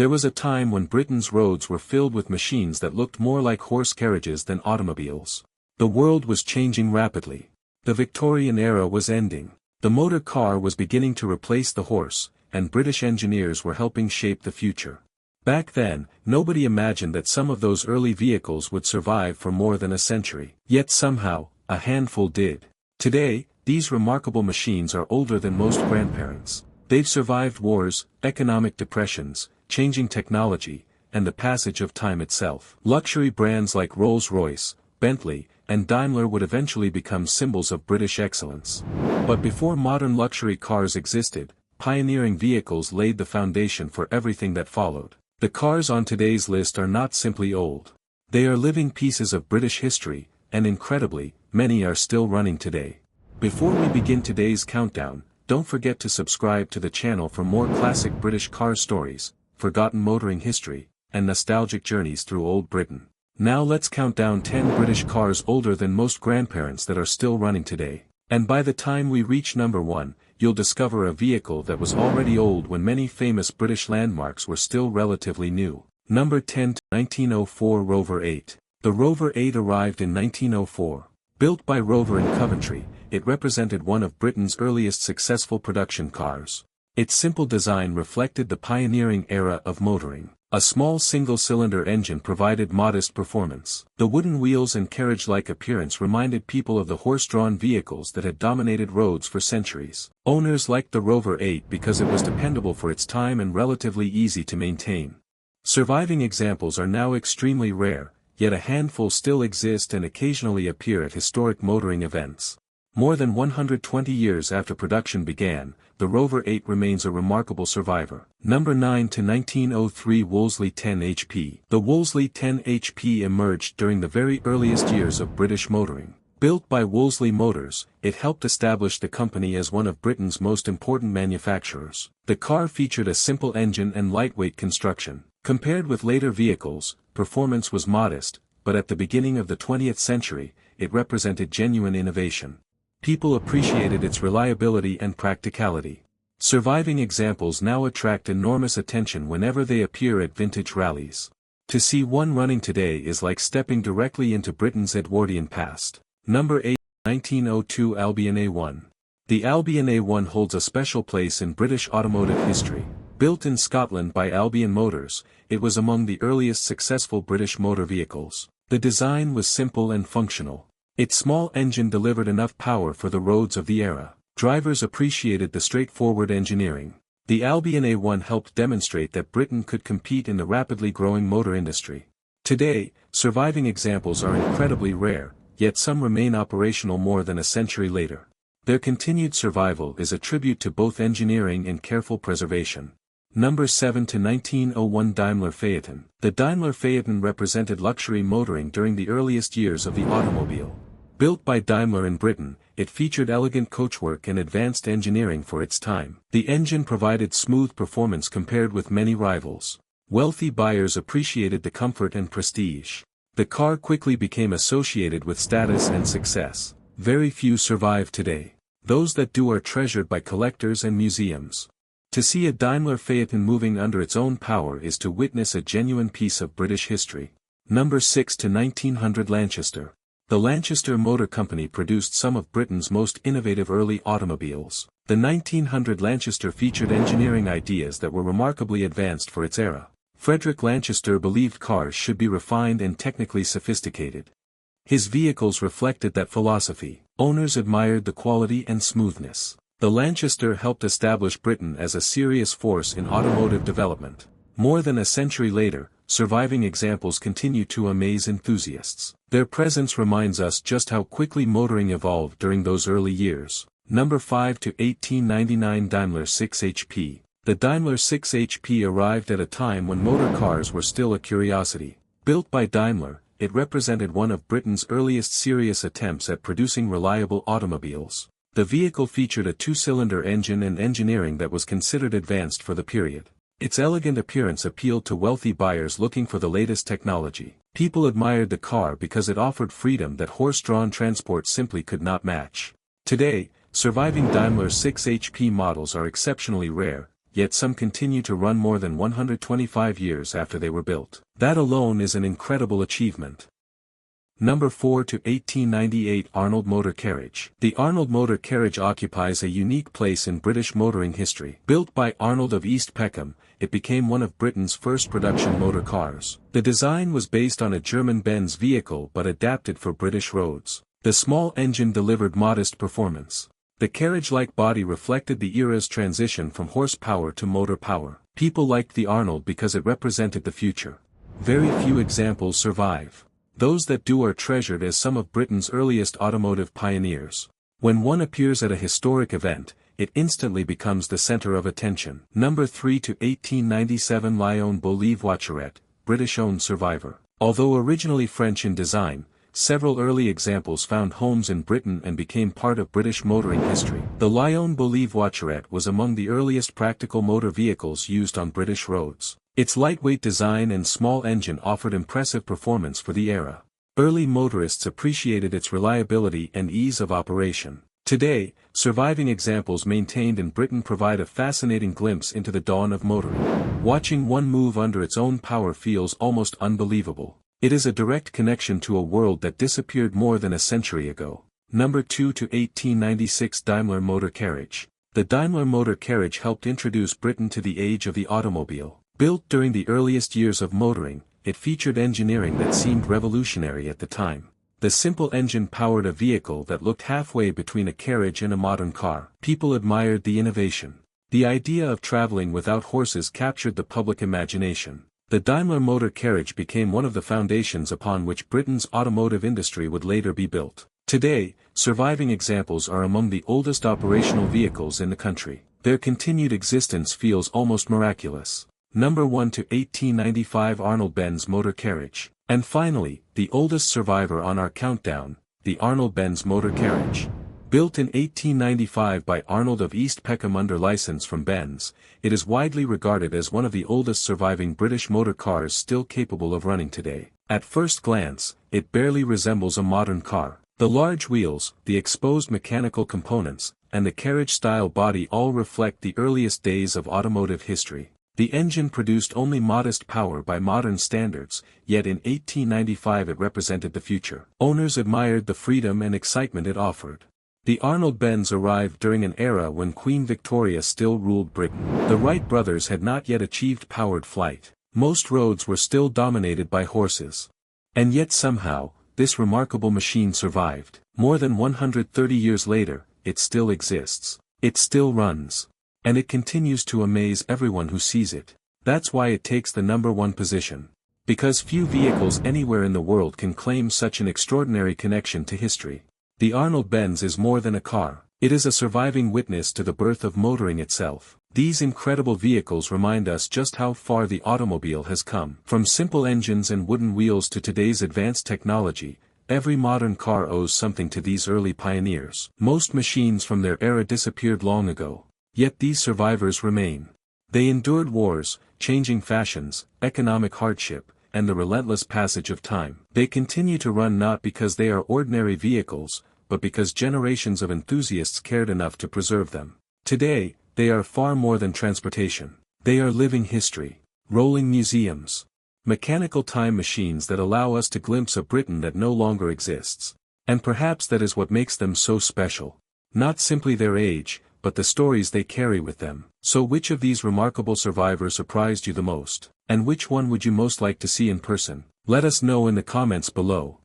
There was a time when Britain's roads were filled with machines that looked more like horse carriages than automobiles. The world was changing rapidly. The Victorian era was ending. The motor car was beginning to replace the horse, and British engineers were helping shape the future. Back then, nobody imagined that some of those early vehicles would survive for more than a century. Yet somehow, a handful did. Today, these remarkable machines are older than most grandparents. They've survived wars, economic depressions, changing technology, and the passage of time itself. Luxury brands like Rolls-Royce, Bentley, and Daimler would eventually become symbols of British excellence. But before modern luxury cars existed, pioneering vehicles laid the foundation for everything that followed. The cars on today's list are not simply old. They are living pieces of British history, and incredibly, many are still running today. Before we begin today's countdown, don't forget to subscribe to the channel for more classic British car stories, forgotten motoring history, and nostalgic journeys through old Britain. Now let's count down 10 British cars older than most grandparents that are still running today. And by the time we reach number 1, you'll discover a vehicle that was already old when many famous British landmarks were still relatively new. Number 10 to 1904 Rover 8. The Rover 8 arrived in 1904. Built by Rover in Coventry, it represented one of Britain's earliest successful production cars. Its simple design reflected the pioneering era of motoring. A small single-cylinder engine provided modest performance. The wooden wheels and carriage-like appearance reminded people of the horse-drawn vehicles that had dominated roads for centuries. Owners liked the Rover 8 because it was dependable for its time and relatively easy to maintain. Surviving examples are now extremely rare, yet a handful still exist and occasionally appear at historic motoring events. More than 120 years after production began, the Rover 8 remains a remarkable survivor. Number 9 to 1903 Wolseley 10 HP. The Wolseley 10 HP emerged during the very earliest years of British motoring. Built by Wolseley Motors, it helped establish the company as one of Britain's most important manufacturers. The car featured a simple engine and lightweight construction. Compared with later vehicles, performance was modest, but at the beginning of the 20th century, it represented genuine innovation. People appreciated its reliability and practicality. Surviving examples now attract enormous attention whenever they appear at vintage rallies. To see one running today is like stepping directly into Britain's Edwardian past. Number 8, 1902 Albion A1. The Albion A1 holds a special place in British automotive history. Built in Scotland by Albion Motors, it was among the earliest successful British motor vehicles. The design was simple and functional. Its small engine delivered enough power for the roads of the era. Drivers appreciated the straightforward engineering. The Albion A1 helped demonstrate that Britain could compete in the rapidly growing motor industry. Today, surviving examples are incredibly rare, yet some remain operational more than a century later. Their continued survival is a tribute to both engineering and careful preservation. Number 7 to 1901 Daimler Phaeton. The Daimler Phaeton represented luxury motoring during the earliest years of the automobile. Built by Daimler in Britain, it featured elegant coachwork and advanced engineering for its time. The engine provided smooth performance compared with many rivals. Wealthy buyers appreciated the comfort and prestige. The car quickly became associated with status and success. Very few survive today. Those that do are treasured by collectors and museums. To see a Daimler Phaeton moving under its own power is to witness a genuine piece of British history. Number 6 to 1900 Lanchester. The Lanchester Motor Company produced some of Britain's most innovative early automobiles. The 1900 Lanchester featured engineering ideas that were remarkably advanced for its era. Frederick Lanchester believed cars should be refined and technically sophisticated. His vehicles reflected that philosophy. Owners admired the quality and smoothness. The Lanchester helped establish Britain as a serious force in automotive development. More than a century later, surviving examples continue to amaze enthusiasts. Their presence reminds us just how quickly motoring evolved during those early years. Number 5 to 1899 Daimler 6 HP. The Daimler 6 HP arrived at a time when motor cars were still a curiosity. Built by Daimler, it represented one of Britain's earliest serious attempts at producing reliable automobiles. The vehicle featured a two-cylinder engine and engineering that was considered advanced for the period. Its elegant appearance appealed to wealthy buyers looking for the latest technology. People admired the car because it offered freedom that horse-drawn transport simply could not match. Today, surviving Daimler 6 HP models are exceptionally rare, yet some continue to run more than 125 years after they were built. That alone is an incredible achievement. Number 4 to 1898 Arnold Motor Carriage. The Arnold Motor Carriage occupies a unique place in British motoring history. Built by Arnold of East Peckham, it became one of Britain's first production motor cars. The design was based on a German Benz vehicle but adapted for British roads. The small engine delivered modest performance. The carriage-like body reflected the era's transition from horsepower to motor power. People liked the Arnold because it represented the future. Very few examples survive. Those that do are treasured as some of Britain's earliest automotive pioneers. When one appears at a historic event, it instantly becomes the center of attention. Number 3 to 1897 Lion-Beaulieu Voiturette, British-owned survivor. Although originally French in design, several early examples found homes in Britain and became part of British motoring history. The Lion-Beaulieu Voiturette was among the earliest practical motor vehicles used on British roads. Its lightweight design and small engine offered impressive performance for the era. Early motorists appreciated its reliability and ease of operation. Today, surviving examples maintained in Britain provide a fascinating glimpse into the dawn of motoring. Watching one move under its own power feels almost unbelievable. It is a direct connection to a world that disappeared more than a century ago. Number 2 to 1896 Daimler Motor Carriage. The Daimler Motor Carriage helped introduce Britain to the age of the automobile. Built during the earliest years of motoring, it featured engineering that seemed revolutionary at the time. The simple engine powered a vehicle that looked halfway between a carriage and a modern car. People admired the innovation. The idea of traveling without horses captured the public imagination. The Daimler Motor Carriage became one of the foundations upon which Britain's automotive industry would later be built. Today, surviving examples are among the oldest operational vehicles in the country. Their continued existence feels almost miraculous. Number 1 to 1895 Arnold-Benz Motor Carriage. And finally, the oldest survivor on our countdown, the Arnold-Benz Motor Carriage. Built in 1895 by Arnold of East Peckham under license from Benz, it is widely regarded as one of the oldest surviving British motor cars still capable of running today. At first glance, it barely resembles a modern car. The large wheels, the exposed mechanical components, and the carriage-style body all reflect the earliest days of automotive history. The engine produced only modest power by modern standards, yet in 1895 it represented the future. Owners admired the freedom and excitement it offered. The Arnold-Benz arrived during an era when Queen Victoria still ruled Britain. The Wright brothers had not yet achieved powered flight. Most roads were still dominated by horses. And yet somehow, this remarkable machine survived. More than 130 years later, it still exists. It still runs. And it continues to amaze everyone who sees it. That's why it takes the number 1 position. Because few vehicles anywhere in the world can claim such an extraordinary connection to history. The Arnold-Benz is more than a car. It is a surviving witness to the birth of motoring itself. These incredible vehicles remind us just how far the automobile has come. From simple engines and wooden wheels to today's advanced technology, every modern car owes something to these early pioneers. Most machines from their era disappeared long ago. Yet these survivors remain. They endured wars, changing fashions, economic hardship, and the relentless passage of time. They continue to run not because they are ordinary vehicles, but because generations of enthusiasts cared enough to preserve them. Today, they are far more than transportation. They are living history, rolling museums, mechanical time machines that allow us to glimpse a Britain that no longer exists. And perhaps that is what makes them so special. Not simply their age, but the stories they carry with them. So which of these remarkable survivors surprised you the most? And which one would you most like to see in person? Let us know in the comments below.